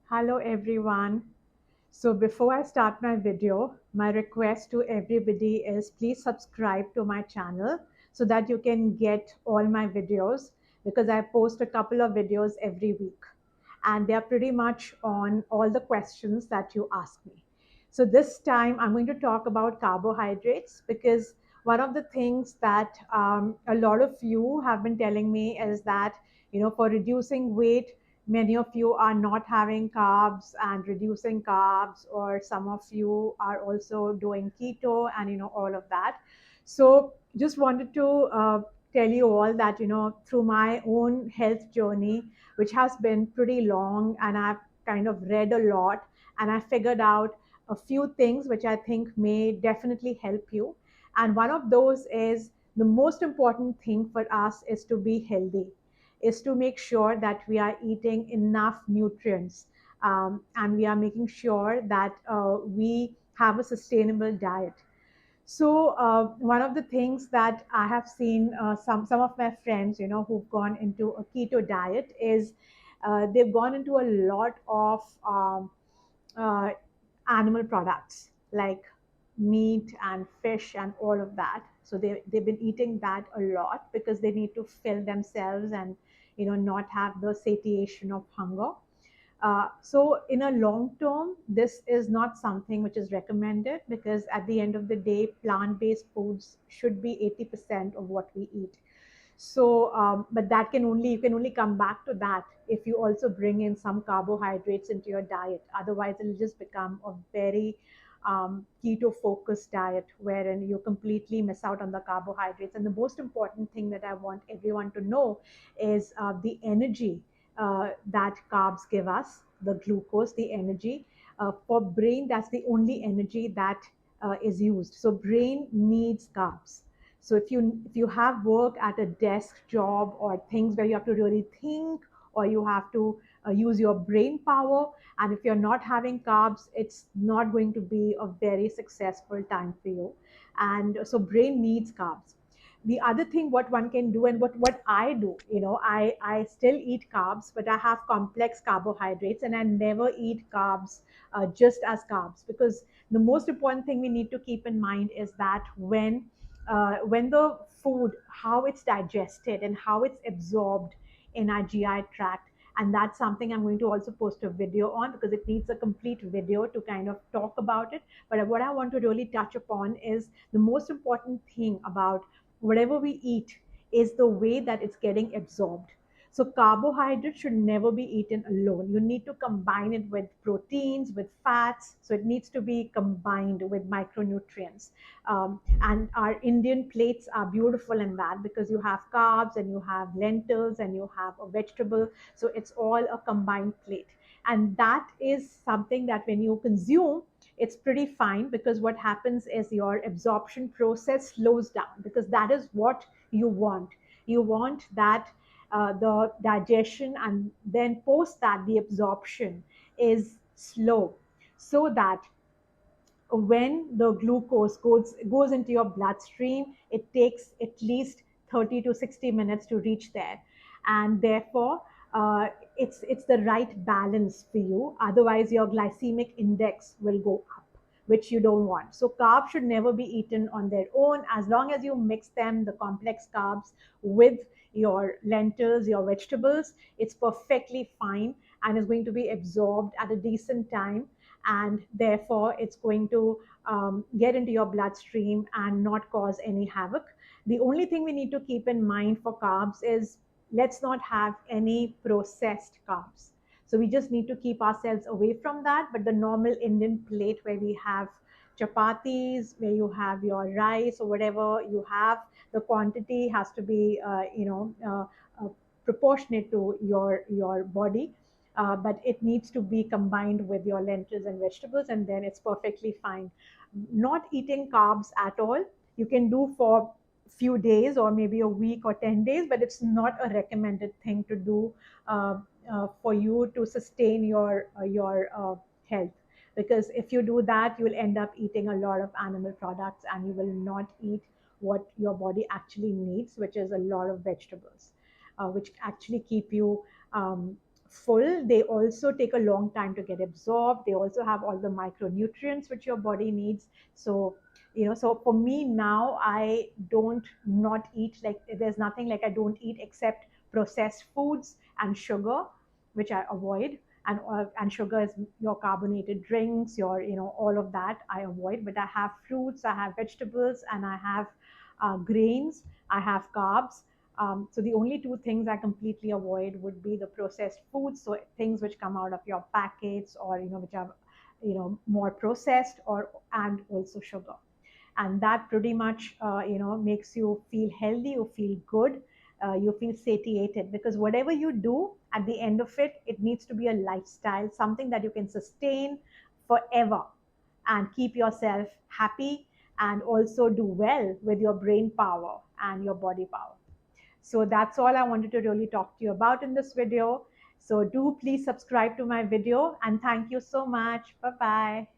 Hello everyone. So before I start my video, my request to everybody is please subscribe to my channel so that you can get all my videos because I post a couple of videos every week and they are pretty much on all the questions that you ask me. So this time I'm going to talk about carbohydrates because one of the things that a lot of you have been telling me is that for reducing weight many of you are not having carbs and reducing carbs, or some of you are also doing keto and all of that. So just wanted to tell you all that through my own health journey, which has been pretty long, and I've kind of read a lot, and I figured out a few things which I think may definitely help you. And one of those is the most important thing for us is to be healthy, is to make sure that we are eating enough nutrients, and we are making sure that we have a sustainable diet. So one of the things that I have seen some of my friends, who've gone into a keto diet is they've gone into a lot of uh, animal products like meat and fish and all of that. So they've been eating that a lot because they need to fill themselves and not have the satiation of hunger. So in a long term, this is not something which is recommended because at the end of the day, plant-based foods should be 80% of what we eat. So, but that can only you can only come back to that if you also bring in some carbohydrates into your diet. Otherwise, it'll just become a very keto focused diet wherein you completely miss out on the carbohydrates. And the most important thing that I want everyone to know is the energy that carbs give us, the glucose, the energy. For brain, that's the only energy that is used. So brain needs carbs. So if you have work at a desk job or things where you have to really think, or you have to use your brain power, and if you're not having carbs, it's not going to be a very successful time for you. And so brain needs carbs. The other thing what one can do, and what I do, I still eat carbs, but I have complex carbohydrates, and I never eat carbs just as carbs, because the most important thing we need to keep in mind is that when the food, how it's digested and how it's absorbed in our GI tract. And that's something I'm going to also post a video on because it needs a complete video to kind of talk about it. But what I want to really touch upon is the most important thing about whatever we eat is the way that it's getting absorbed. So carbohydrates should never be eaten alone. You need to combine it with proteins, with fats. So it needs to be combined with micronutrients. And our Indian plates are beautiful in that because you have carbs and you have lentils and you have a vegetable. So it's all a combined plate. And that is something that when you consume, it's pretty fine, because what happens is your absorption process slows down, because that is what you want. You want that the digestion, and then post that the absorption is slow, so that when the glucose goes into your bloodstream, it takes at least 30 to 60 minutes to reach there. And therefore, it's the right balance for you. Otherwise, your glycemic index will go up, which you don't want. So carbs should never be eaten on their own. As long as you mix them, the complex carbs, with your lentils, your vegetables, it's perfectly fine and is going to be absorbed at a decent time, and therefore it's going to get into your bloodstream and not cause any havoc. The only thing we need to keep in mind for carbs is let's not have any processed carbs. So we just need to keep ourselves away from that. But the normal Indian plate where we have chapatis, where you have your rice or whatever you have, the quantity has to be, proportionate to your body, but it needs to be combined with your lentils and vegetables, and then it's perfectly fine. Not eating carbs at all, you can do for few days or maybe a week or 10 days, but it's not a recommended thing to do for you to sustain your health, because if you do that, you'll end up eating a lot of animal products and you will not eat what your body actually needs, which is a lot of vegetables, which actually keep you full, they also take a long time to get absorbed. They also have all the micronutrients which your body needs. So, so for me now, I don't not eat, like there's nothing like I don't eat except processed foods and sugar, which I avoid. And sugar is your carbonated drinks, your all of that I avoid. But I have fruits, I have vegetables, and I have grains, I have carbs. So the only two things I completely avoid would be the processed foods, so things which come out of your packets, or which are more processed, or and also sugar. And that pretty much makes you feel healthy, you feel good, you feel satiated, because whatever you do at the end of it, it needs to be a lifestyle, something that you can sustain forever and keep yourself happy, and also do well with your brain power and your body power. So that's all I wanted to really talk to you about in this video. So do please subscribe to my video, and thank you so much. Bye bye.